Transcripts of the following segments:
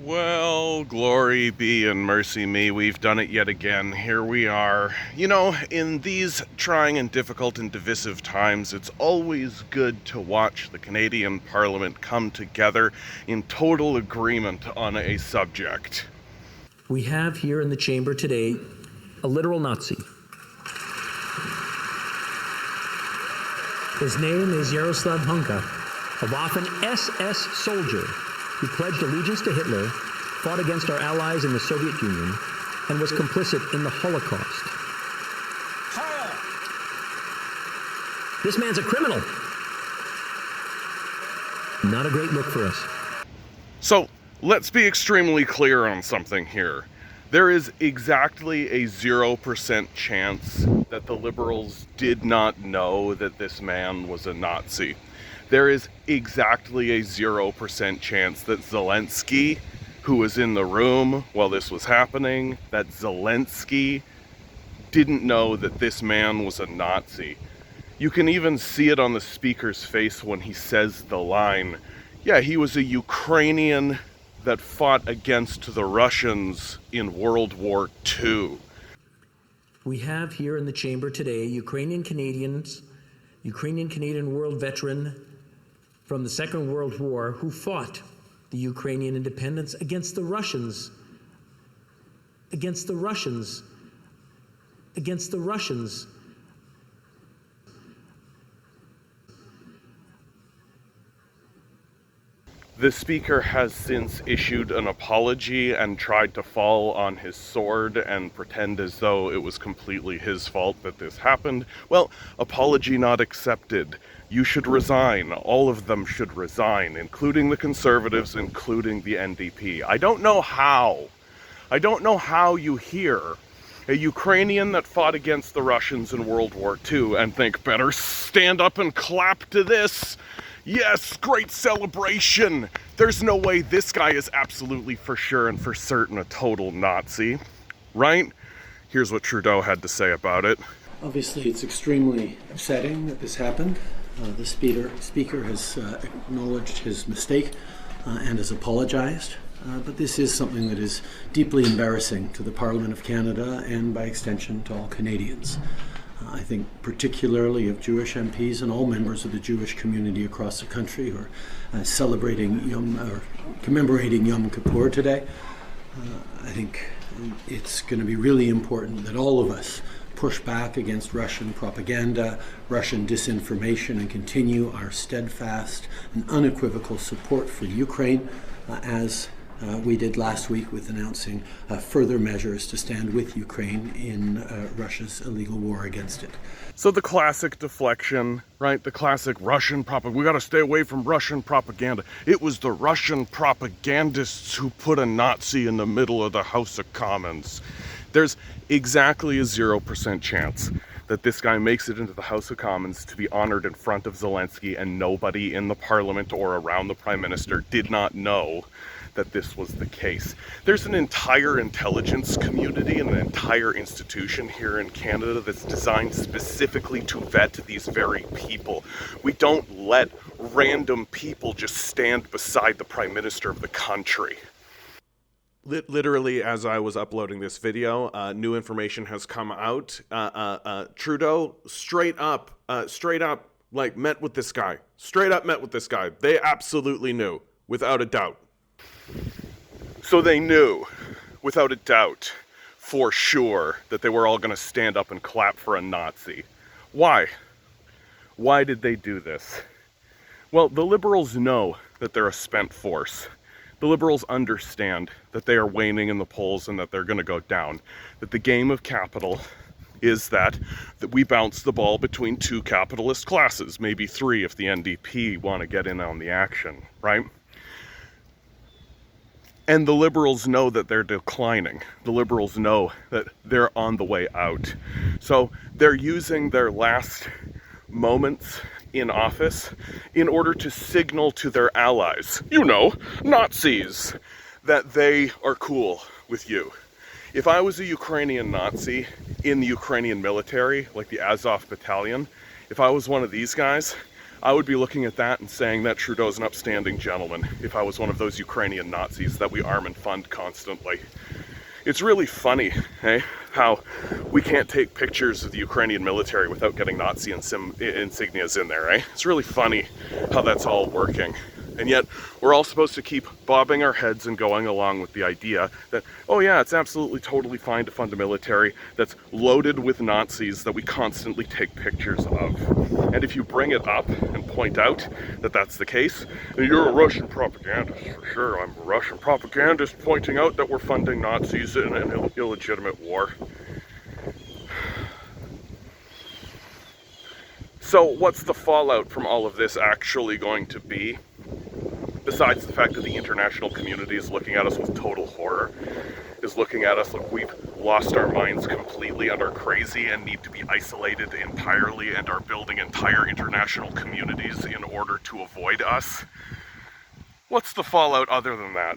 Well, glory be and mercy me, we've done it yet again. Here we are. You know, in these trying and difficult and divisive times, it's always good to watch the Canadian Parliament come together in total agreement on a subject. We have here in the chamber today a literal Nazi. His name is Yaroslav Hunka, a Waffen SS soldier who pledged allegiance to Hitler, fought against our allies in the Soviet Union, and was complicit in the Holocaust. This man's a criminal. Not a great look for us. So, let's be extremely clear on something here. There is exactly a 0% chance that the Liberals did not know that this man was a Nazi. There is exactly a 0% chance that Zelensky, who was in the room while this was happening, that Zelensky didn't know that this man was a Nazi. You can even see it on the speaker's face when he says the line, yeah, he was a Ukrainian that fought against the Russians in World War II. We have here in the chamber today Ukrainian Canadian world veteran from the Second World War who fought the Ukrainian independence against the Russians. The speaker has since issued an apology and tried to fall on his sword and pretend as though it was completely his fault that this happened. Well, apology not accepted. You should resign. All of them should resign, including the Conservatives, including the NDP. I don't know how you hear a Ukrainian that fought against the Russians in World War II and think, better stand up and clap to this. Yes, great celebration. There's no way this guy is absolutely for sure and for certain a total Nazi, right? Here's what Trudeau had to say about it. Obviously, it's extremely upsetting that this happened. The speaker has acknowledged his mistake and has apologized. But this is something that is deeply embarrassing to the Parliament of Canada and by extension to all Canadians. I think particularly of Jewish MPs and all members of the Jewish community across the country who are commemorating Yom Kippur today. I think it's going to be really important that all of us push back against Russian propaganda, Russian disinformation, and continue our steadfast and unequivocal support for Ukraine as we did last week with announcing further measures to stand with Ukraine in Russia's illegal war against it. So the classic deflection, right? The classic Russian propaganda. We got to stay away from Russian propaganda. It was the Russian propagandists who put a Nazi in the middle of the House of Commons. There's exactly a 0% chance that this guy makes it into the House of Commons to be honored in front of Zelensky, and nobody in the Parliament or around the Prime Minister did not know that this was the case. There's an entire intelligence community and an entire institution here in Canada that's designed specifically to vet these very people. We don't let random people just stand beside the Prime Minister of the country. Literally, as I was uploading this video, new information has come out. Trudeau straight up, like, met with this guy. Straight up met with this guy. They absolutely knew, without a doubt. So they knew, without a doubt, for sure, that they were all going to stand up and clap for a Nazi. Why? Why did they do this? Well, the Liberals know that they're a spent force. The Liberals understand that they are waning in the polls and that they're going to go down. That the game of capital is that we bounce the ball between two capitalist classes, maybe three if the NDP want to get in on the action, right? And the Liberals know that they're declining. The Liberals know that they're on the way out. So they're using their last moments in office in order to signal to their allies, you know, Nazis, that they are cool with you. If I was a Ukrainian Nazi in the Ukrainian military, like the Azov battalion, if I was one of these guys, I would be looking at that and saying that Trudeau's an upstanding gentleman if I was one of those Ukrainian Nazis that we arm and fund constantly. It's really funny, how we can't take pictures of the Ukrainian military without getting Nazi insignias in there, It's really funny how that's all working. And yet, we're all supposed to keep bobbing our heads and going along with the idea that, oh yeah, it's absolutely totally fine to fund a military that's loaded with Nazis that we constantly take pictures of. And if you bring it up and point out that that's the case, then you're a Russian propagandist for sure. I'm a Russian propagandist pointing out that we're funding Nazis in an illegitimate war. So what's the fallout from all of this actually going to be? Besides the fact that the international community is looking at us with total horror, is looking at us like we've lost our minds completely and are crazy and need to be isolated entirely and are building entire international communities in order to avoid us. What's the fallout other than that?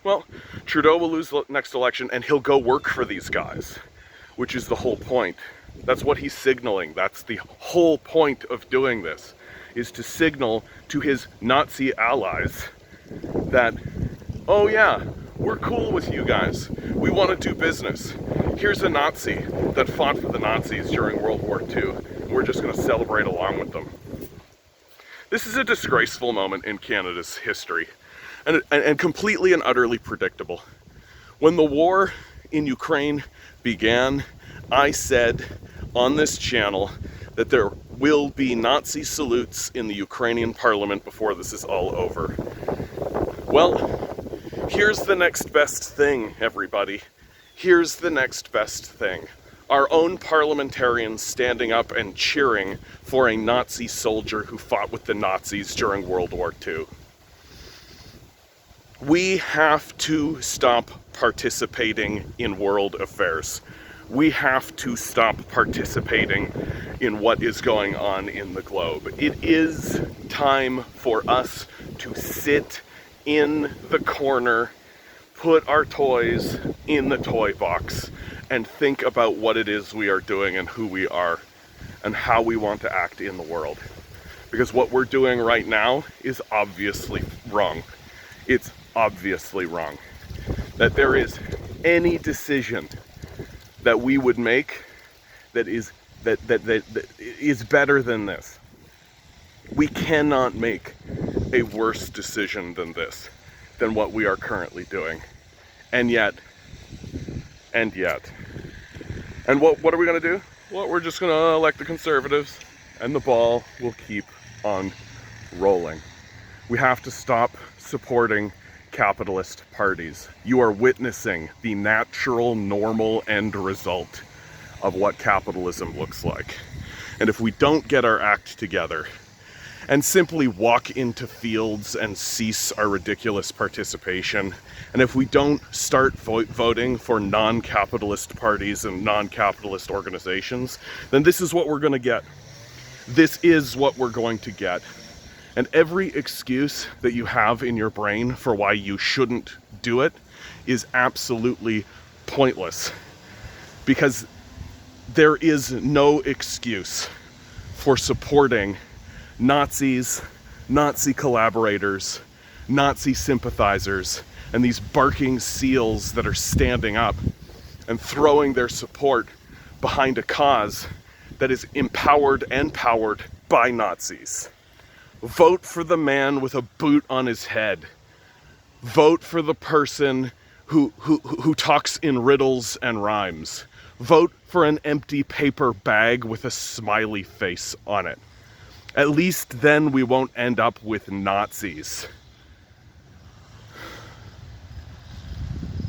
Well, Trudeau will lose the next election and he'll go work for these guys, which is the whole point. That's what he's signaling. That's the whole point of doing this, is to signal to his Nazi allies that, oh yeah, we're cool with you guys. We want to do business. Here's a Nazi that fought for the Nazis during World War II, and we're just going to celebrate along with them. This is a disgraceful moment in Canada's history, and completely and utterly predictable. When the war in Ukraine began, I said on this channel that there will be Nazi salutes in the Ukrainian parliament before this is all over. Well, here's the next best thing, everybody. Here's the next best thing. Our own parliamentarians standing up and cheering for a Nazi soldier who fought with the Nazis during World War II. We have to stop participating in world affairs. We have to stop participating in what is going on in the globe. It is time for us to sit in the corner, put our toys in the toy box, and think about what it is we are doing and who we are and how we want to act in the world. Because what we're doing right now is obviously wrong. It's obviously wrong. That there is any decision that we would make that is better than this. We cannot make a worse decision than this, than what we are currently doing. And yet. And what are we going to do? Well, we're just going to elect the Conservatives, and the ball will keep on rolling. We have to stop supporting capitalist parties. You are witnessing the natural, normal end result of what capitalism looks like. And if we don't get our act together and simply walk into fields and cease our ridiculous participation, and if we don't start voting for non-capitalist parties and non-capitalist organizations, then this is what we're going to get. This is what we're going to get. And every excuse that you have in your brain for why you shouldn't do it is absolutely pointless. Because there is no excuse for supporting Nazis, Nazi collaborators, Nazi sympathizers, and these barking seals that are standing up and throwing their support behind a cause that is empowered and powered by Nazis. Vote for the man with a boot on his head. Vote for the person who talks in riddles and rhymes. Vote for an empty paper bag with a smiley face on it. At least then we won't end up with Nazis.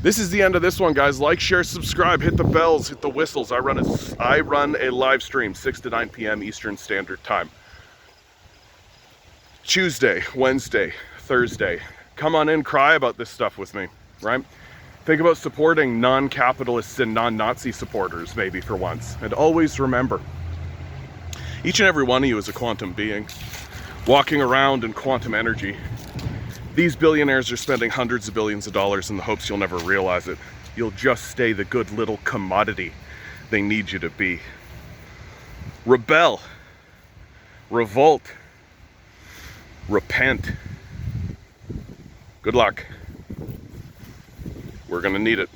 This is the end of this one, guys. Like, share, subscribe, hit the bells, hit the whistles. I run a live stream 6 to 9 p.m. Eastern Standard Time. Tuesday, Wednesday, Thursday. Come on in, cry about this stuff with me, right? Think about supporting non-capitalists and non-Nazi supporters, maybe for once. And always remember, each and every one of you is a quantum being, walking around in quantum energy. These billionaires are spending hundreds of billions of dollars in the hopes you'll never realize it. You'll just stay the good little commodity they need you to be. Rebel. Revolt. repent. Good luck. We're gonna need it.